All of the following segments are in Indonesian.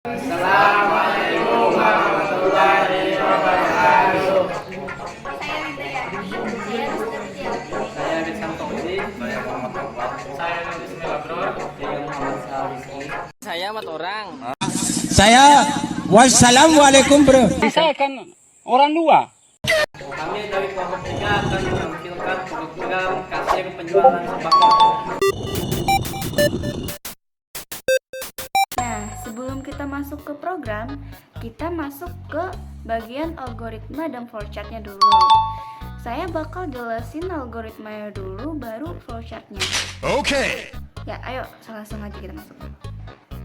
Assalamualaikum warahmatullahi wabarakatuh. Saya Widayati, saya Lestari, Saya Rizkan Tomsi. Saya Muhammad Tawfik. Saya Ismail Abror. Saya Muhammad Saliski. Saya Ahmad Orang. Saya wassalamualaikum bro. Saya kan orang luar. Kami dari kelompok 3 akan menampilkan program kasir penjualan sembako. Nah, sebelum kita masuk ke program, kita masuk ke bagian algoritma dan flowchartnya dulu. Saya bakal jelasin algoritmanya dulu, baru flowchartnya. Oke. Ya, ayo langsung aja kita masuk.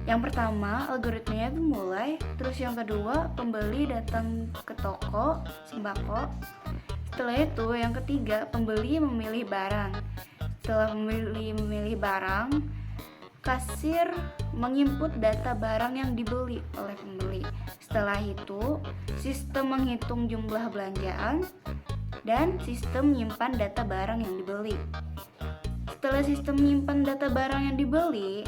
Yang pertama, algoritmanya itu mulai. Terus yang kedua, pembeli datang ke toko sembako. Setelah itu, yang ketiga, pembeli memilih barang. Setelah memilih barang, kasir menginput data barang yang dibeli oleh pembeli. Setelah itu, sistem menghitung jumlah belanjaan dan sistem menyimpan data barang yang dibeli. Setelah sistem menyimpan data barang yang dibeli,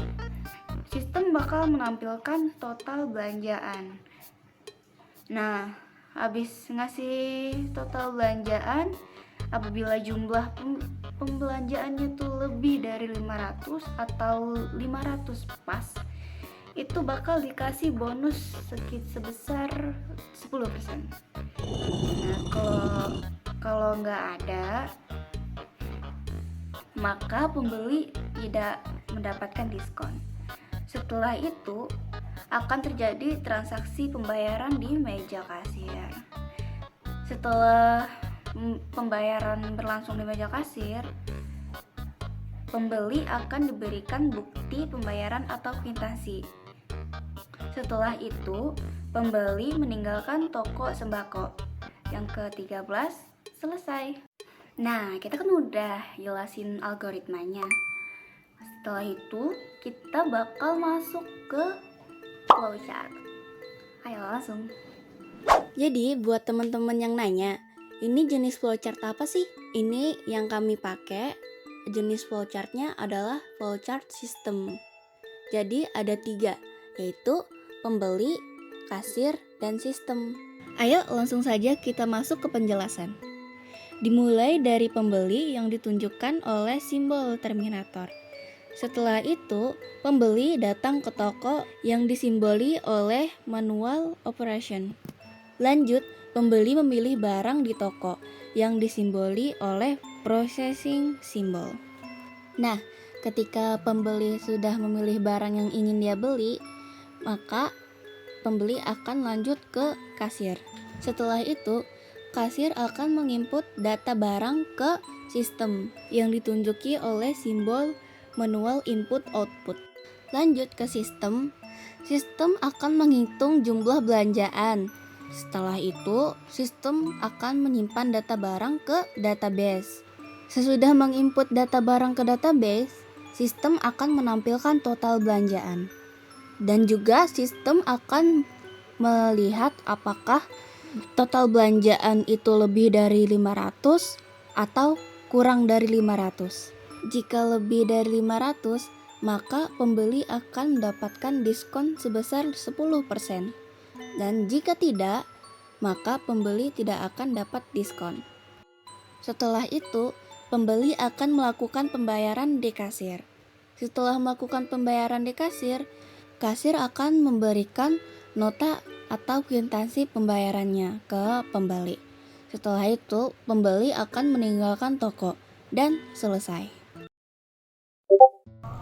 sistem bakal menampilkan total belanjaan. Nah, habis ngasih total belanjaan, apabila jumlah pembelanjaannya tuh lebih dari 500 atau 500 pas, itu bakal dikasih bonus sebesar 10%. Nah, kalau nggak ada, maka pembeli tidak mendapatkan diskon. Setelah itu akan terjadi transaksi pembayaran di meja kasir. Setelah pembayaran berlangsung di meja kasir, pembeli akan diberikan bukti pembayaran atau kwitansi. Setelah itu, pembeli meninggalkan toko sembako. Yang ke-13 selesai. Nah, kita kan udah jelasin algoritmanya. Setelah itu, kita bakal masuk ke flowchart. Ayo langsung. Jadi, buat teman-teman yang nanya, ini jenis flowchart apa sih? Ini yang kami pakai. Jenis flowchartnya adalah flowchart system. Jadi ada 3, yaitu pembeli, kasir, dan sistem. Ayo langsung saja kita masuk ke penjelasan. Dimulai dari pembeli yang ditunjukkan oleh simbol terminator. Setelah itu, pembeli datang ke toko yang disimboli oleh manual operation. Lanjut, pembeli memilih barang di toko yang disimboli oleh processing symbol. Nah, ketika pembeli sudah memilih barang yang ingin dia beli, maka pembeli akan lanjut ke kasir. Setelah itu, kasir akan menginput data barang ke sistem yang ditunjuki oleh simbol manual input output. Lanjut ke sistem akan menghitung jumlah belanjaan. Setelah itu, sistem akan menyimpan data barang ke database. Sesudah menginput data barang ke database, sistem akan menampilkan total belanjaan. Dan juga sistem akan melihat apakah total belanjaan itu lebih dari 500 atau kurang dari 500. Jika lebih dari 500, maka pembeli akan mendapatkan diskon sebesar 10%. Dan jika tidak, maka pembeli tidak akan dapat diskon. Setelah itu, pembeli akan melakukan pembayaran di kasir. Setelah melakukan pembayaran di kasir, kasir akan memberikan nota atau kwitansi pembayarannya ke pembeli. Setelah itu, pembeli akan meninggalkan toko dan selesai.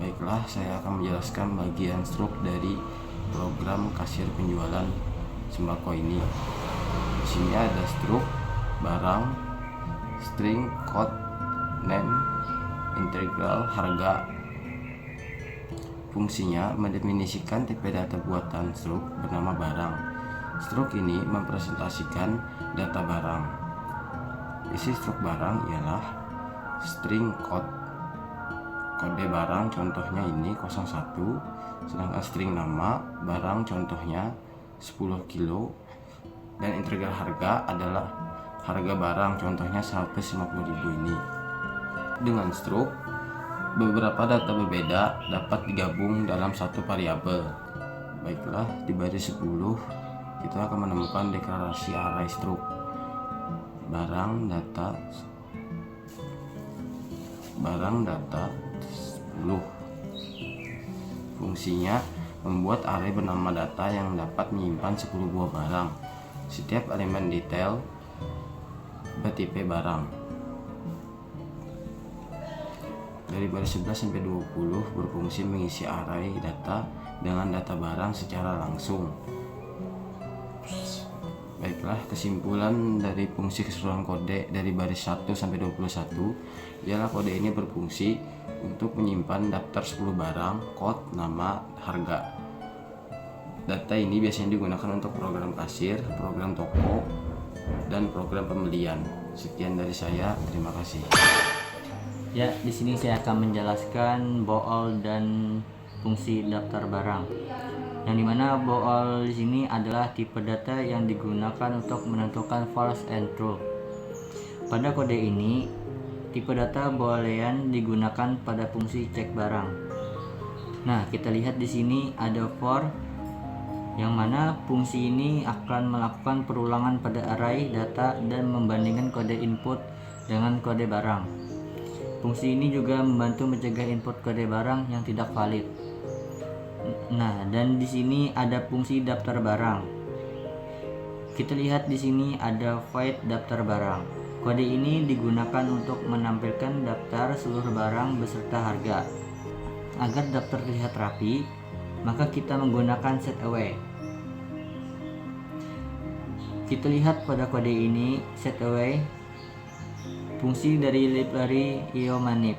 Baiklah, saya akan menjelaskan bagian struk dari program kasir penjualan sembako ini. Di sini ada struk, barang, string, code, name, integral, harga. Fungsinya mendefinisikan tipe data buatan struk bernama barang. Struk ini mempresentasikan data barang. Isi struk barang ialah string code. Kode barang contohnya ini 01, sedangkan string nama barang contohnya 10 kilo, dan integral harga adalah harga barang contohnya 150.000 ini. Dengan struk, beberapa data berbeda dapat digabung dalam satu variabel. Baiklah, di baris 10 kita akan menemukan deklarasi array struk barang data 10. Fungsinya membuat array bernama data yang dapat menyimpan 10 buah barang. Setiap elemen detail bertipe barang. Dari baris 11 sampai 20 berfungsi mengisi array data dengan data barang secara langsung. Baiklah, kesimpulan dari fungsi keseluruhan kode dari baris 1 sampai 21 ialah kode ini berfungsi untuk menyimpan daftar 10 barang, kode, nama, harga. Data ini biasanya digunakan untuk program kasir, program toko, dan program pembelian. Sekian dari saya, terima kasih. Ya, di sini saya akan menjelaskan bool dan fungsi daftar barang. Yang dimana bool di sini adalah tipe data yang digunakan untuk menentukan false and true. Pada kode ini, tipe data boolean digunakan pada fungsi cek barang. Nah, kita lihat di sini ada for, yang mana fungsi ini akan melakukan perulangan pada array data dan membandingkan kode input dengan kode barang. Fungsi ini juga membantu mencegah input kode barang yang tidak valid. Nah, dan di sini ada fungsi daftar barang. Kita lihat di sini ada void daftar barang. Kode ini digunakan untuk menampilkan daftar seluruh barang beserta harga. Agar daftar terlihat rapi, maka kita menggunakan set away. Kita lihat pada kode ini set away, fungsi dari library iomanip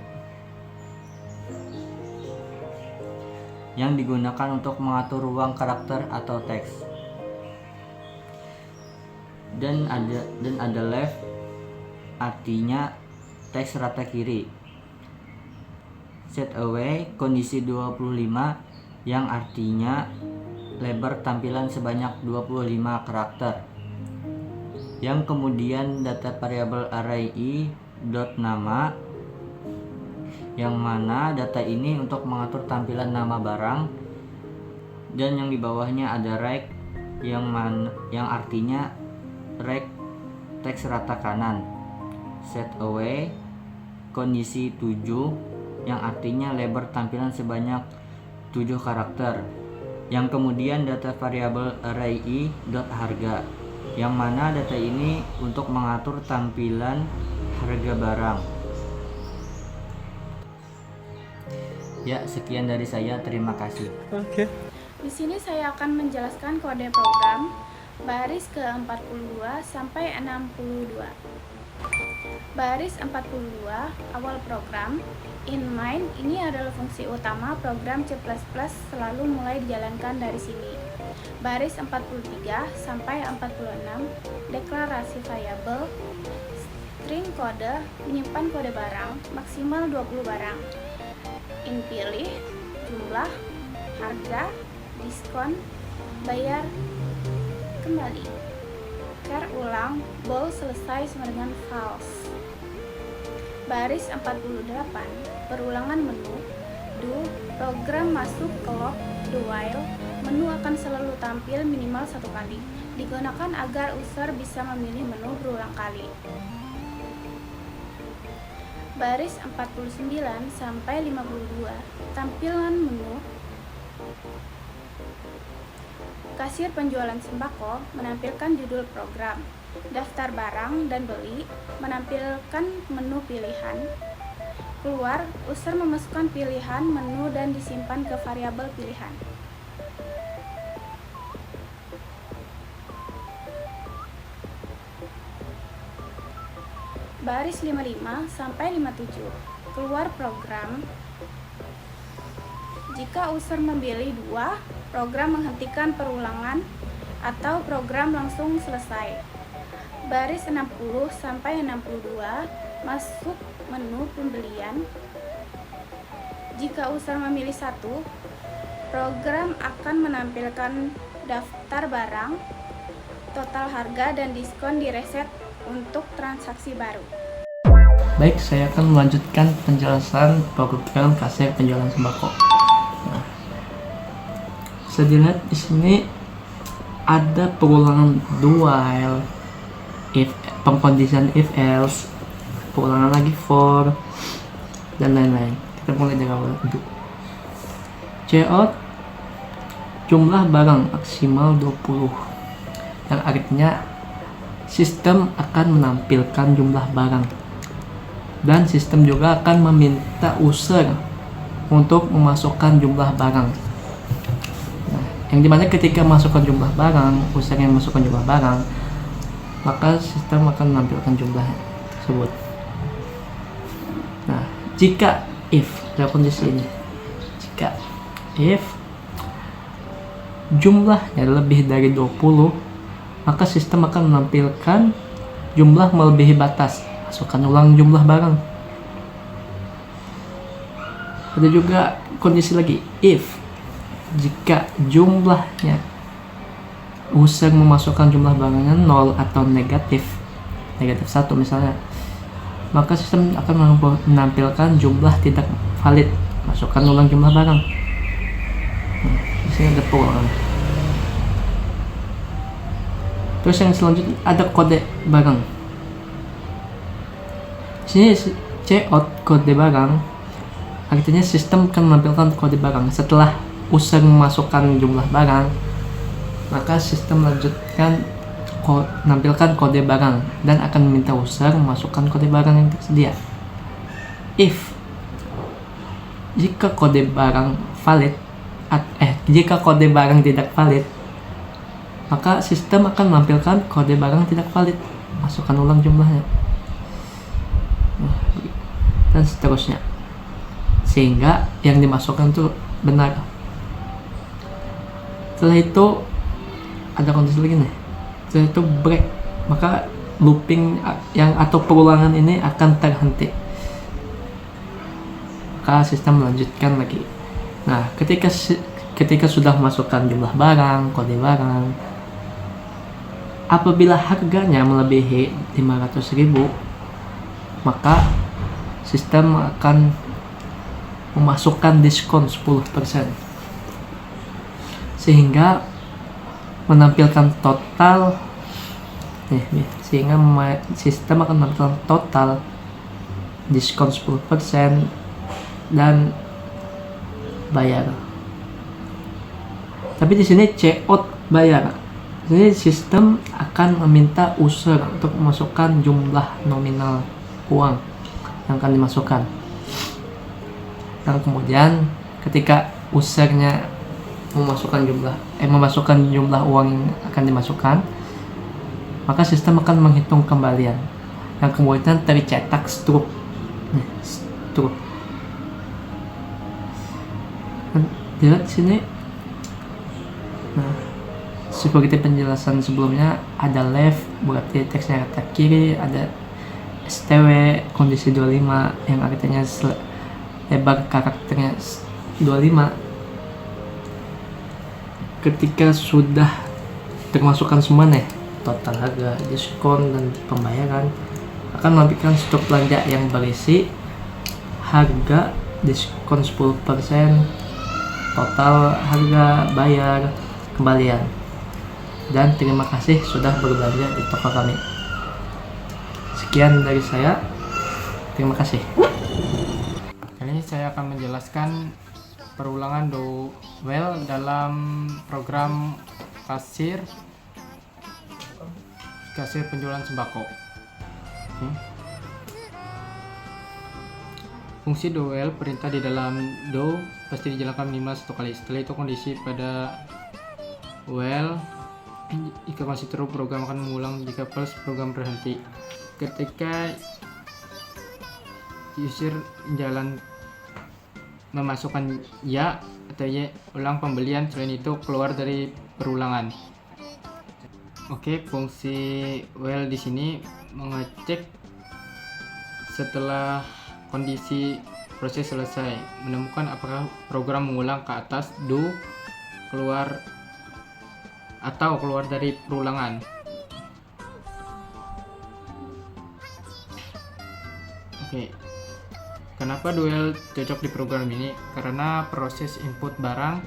yang digunakan untuk mengatur ruang karakter atau teks. Dan ada left, artinya teks rata kiri. Set away kondisi 25 yang artinya lebar tampilan sebanyak 25 karakter. Yang kemudian data variabel array i dot nama, yang mana data ini untuk mengatur tampilan nama barang, dan yang di bawahnya ada rect yang artinya rect teks rata kanan. Set away kondisi 7 yang artinya lebar tampilan sebanyak 7 karakter. Yang kemudian data variabel array i dot harga, yang mana data ini untuk mengatur tampilan harga barang. Ya, sekian dari saya. Terima kasih. Di sini saya akan menjelaskan kode program baris ke-42 sampai 62. Baris 42 awal program in main ini adalah fungsi utama program C++ selalu mulai dijalankan dari sini. Baris 43 sampai 46 deklarasi variabel string kode menyimpan kode barang maksimal 20 barang. In pilih, jumlah, harga, diskon, bayar, kembali. Char ulang, bool selesai sama dengan false. Baris 48, perulangan menu, do, program masuk ke loop, do while, menu akan selalu tampil minimal 1 kali. Digunakan agar user bisa memilih menu berulang kali. Baris 49 sampai 52, tampilan menu. Kasir penjualan sembako menampilkan judul program. Daftar barang dan beli menampilkan menu pilihan. Keluar, user memasukkan pilihan menu dan disimpan ke variabel pilihan. Baris 55 sampai 57, keluar program. Jika user memilih 2, program menghentikan perulangan atau program langsung selesai. Baris 60 sampai 62, masuk menu pembelian. Jika user memilih 1, program akan menampilkan daftar barang, total harga dan diskon direset untuk transaksi baru. Baik, saya akan melanjutkan penjelasan program kasir penjualan sembako. Nah, bisa dilihat di sini ada pengulangan do while, if, pengkondisian if else, pengulangan lagi for, dan lain-lain. Kita mulai dari awal dulu. Cout jumlah barang maksimal 20, yang artinya sistem akan menampilkan jumlah barang dan sistem juga akan meminta user untuk memasukkan jumlah barang. Nah, yang dimana ketika masukkan jumlah barang, user yang masukkan jumlah barang, maka sistem akan menampilkan jumlah tersebut. Nah, jika if, ada kondisi ini, jika if jumlahnya lebih dari 20, maka sistem akan menampilkan jumlah melebihi batas, masukkan ulang jumlah barang. Ada juga kondisi lagi, if jika jumlahnya user memasukkan jumlah barangnya 0 atau negatif 1 misalnya, maka sistem akan menampilkan jumlah tidak valid, masukkan ulang jumlah barang. Nah, di sini ada pengulangan. Terus yang selanjutnya ada kode barang. Di sini cout kode barang, artinya sistem akan menampilkan kode barang setelah user memasukkan jumlah barang, maka sistem melanjutkan menampilkan kode barang dan akan meminta user memasukkan kode barang yang tersedia. If jika kode barang valid, jika kode barang tidak valid, maka sistem akan menampilkan kode barang tidak valid, masukkan ulang jumlahnya, dan seterusnya, sehingga yang dimasukkan itu benar. Setelah itu ada kondisi lagi nih, setelah itu break, maka looping yang atau perulangan ini akan terhenti, maka sistem melanjutkan lagi. Nah, ketika sudah masukkan jumlah barang, kode barang, apabila harganya melebihi 500.000, maka sistem akan memasukkan diskon 10%, sehingga menampilkan total sistem akan menampilkan total diskon 10% dan bayar. Tapi di sini cout bayar. Jadi sistem akan meminta user untuk memasukkan jumlah nominal uang yang akan dimasukkan. Dan kemudian ketika usernya memasukkan jumlah uang yang akan dimasukkan, maka sistem akan menghitung kembalian yang kemudian tercetak struk. Lihat sini. Nah, seperti penjelasan sebelumnya, ada left berarti teksnya kata kiri, ada STW kondisi 25 yang artinya lebar karakternya 25. Ketika sudah termasukkan semua nih, total harga, diskon, dan pembayaran, akan menampilkan stok belanja yang berisi harga, diskon 10%, total harga, bayar, kembalian, dan terima kasih sudah berbelanja di toko kami. Sekian dari saya, terima kasih. Kali ini saya akan menjelaskan perulangan do while dalam program kasir penjualan sembako. Fungsi do while, perintah di dalam do pasti dijalankan minimal 1 kali. Setelah itu kondisi pada while, jika masih true program akan mengulang, jika false program berhenti. Ketika user jalan memasukkan ya atau y, ulang pembelian, selain itu keluar dari perulangan. Oke, fungsi while di sini mengecek setelah kondisi proses selesai, menemukan apakah program mengulang ke atas do keluar dari perulangan. Oke. Kenapa do while cocok di program ini? Karena proses input barang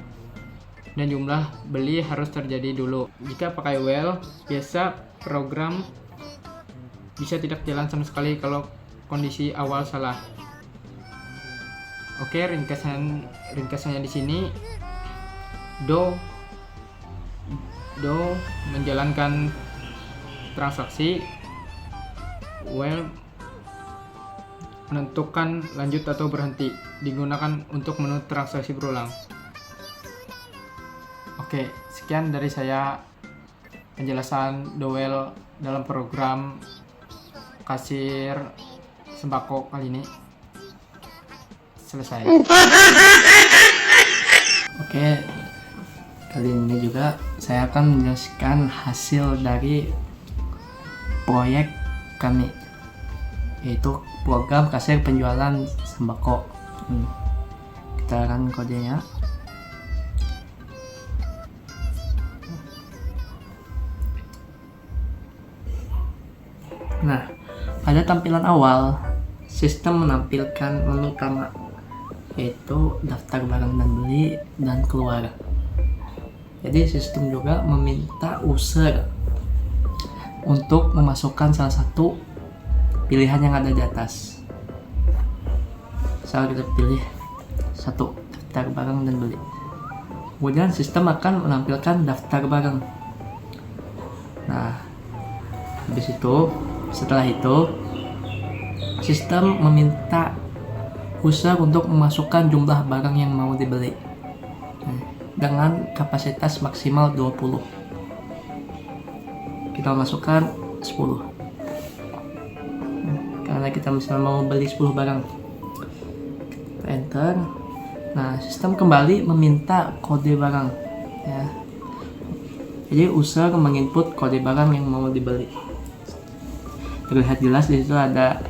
dan jumlah beli harus terjadi dulu. Jika pakai while, biasa program bisa tidak jalan sama sekali kalau kondisi awal salah. Oke, ringkasannya di sini. Do menjalankan transaksi, while menentukan lanjut atau berhenti, digunakan untuk menu transaksi berulang. Oke, sekian dari saya penjelasan do while dalam program kasir sembako kali ini. Selesai. Oke, kali ini juga saya akan menjelaskan hasil dari proyek kami, yaitu program kasir penjualan sembako. Kita run kodenya. Nah, pada tampilan awal, sistem menampilkan menu utama, yaitu daftar barang dan beli dan keluar. Jadi sistem juga meminta user untuk memasukkan salah satu pilihan yang ada di atas. Misal kita pilih satu, daftar barang dan beli. Kemudian sistem akan menampilkan daftar barang. Nah, habis itu, setelah itu sistem meminta user untuk memasukkan jumlah barang yang mau dibeli dengan kapasitas maksimal 20. Kita masukkan 10 karena kita misalnya mau beli 10 barang. Kita enter. Nah, sistem kembali meminta kode barang ya. Jadi user menginput kode barang yang mau dibeli. Terlihat jelas di situ ada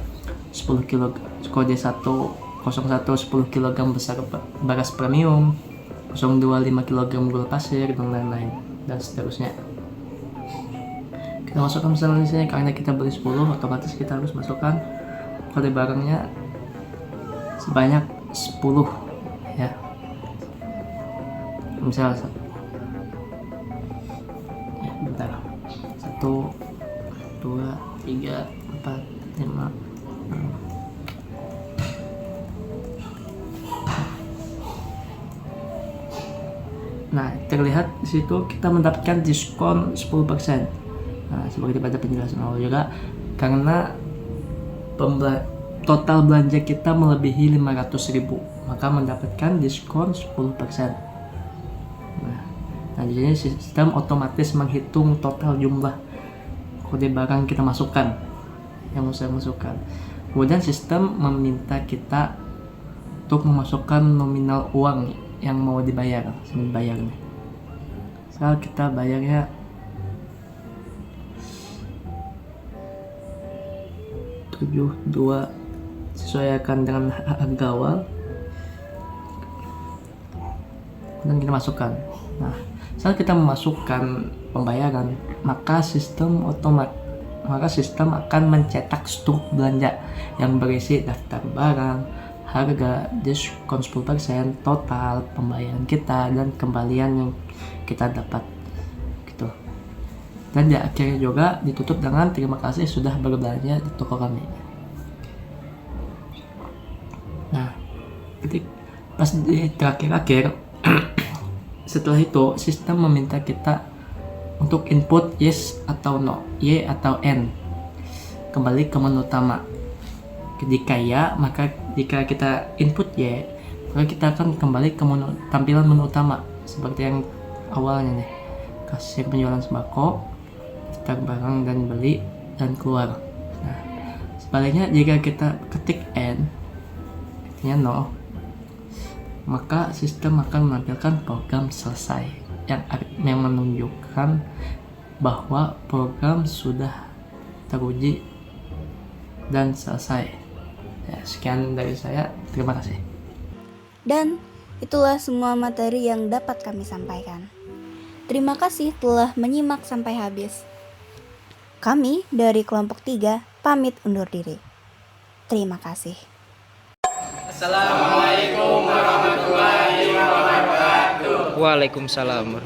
10 kg kode 101 10 kg besar beras premium, 02 5 kg gula pasir, dan lain-lain dan seterusnya. Kita masukkan misalnya di sini karena kita beli 10, otomatis kita harus masukkan kode barangnya sebanyak 10 ya. Misal ya, bentar. 1 2 3 4 5 6. Nah, terlihat di situ kita mendapatkan diskon 10%. Nah, seperti pada penjelasan awal juga, karena total belanja kita melebihi 500.000, maka mendapatkan diskon 10%. Nah, di sini sistem otomatis menghitung total jumlah kode barang kita masukkan, yang saya masukkan. Kemudian sistem meminta kita untuk memasukkan nominal uang yang mau dibayar, bayarnya. Misal kita bayarnya 72, sesuaikan dengan harga awal, dan kita masukkan. Nah, saat kita memasukkan pembayaran, maka sistem akan mencetak struk belanja yang berisi daftar barang, harga, diskon 10%, total pembayaran kita, dan kembalian yang kita dapat gitu. Dan di akhirnya juga ditutup dengan terima kasih sudah berbelanja di toko kami. Nah, pas di terakhir setelah itu sistem meminta kita untuk input yes atau no, y atau n, kembali ke menu utama. Jika ya, maka jika kita input Y, maka kita akan kembali ke tampilan menu utama seperti yang awalnya nih, kasir penjualan sembako, daftar barang dan beli, dan keluar. Nah, sebaliknya jika kita ketik N, artinya no, maka sistem akan menampilkan program selesai, yang menunjukkan bahwa program sudah teruji dan selesai. Ya, sekian dari saya, terima kasih. Dan itulah semua materi yang dapat kami sampaikan. Terima kasih telah menyimak sampai habis. Kami dari kelompok 3 pamit undur diri. Terima kasih. Assalamualaikum warahmatullahi wabarakatuh. Waalaikumsalam.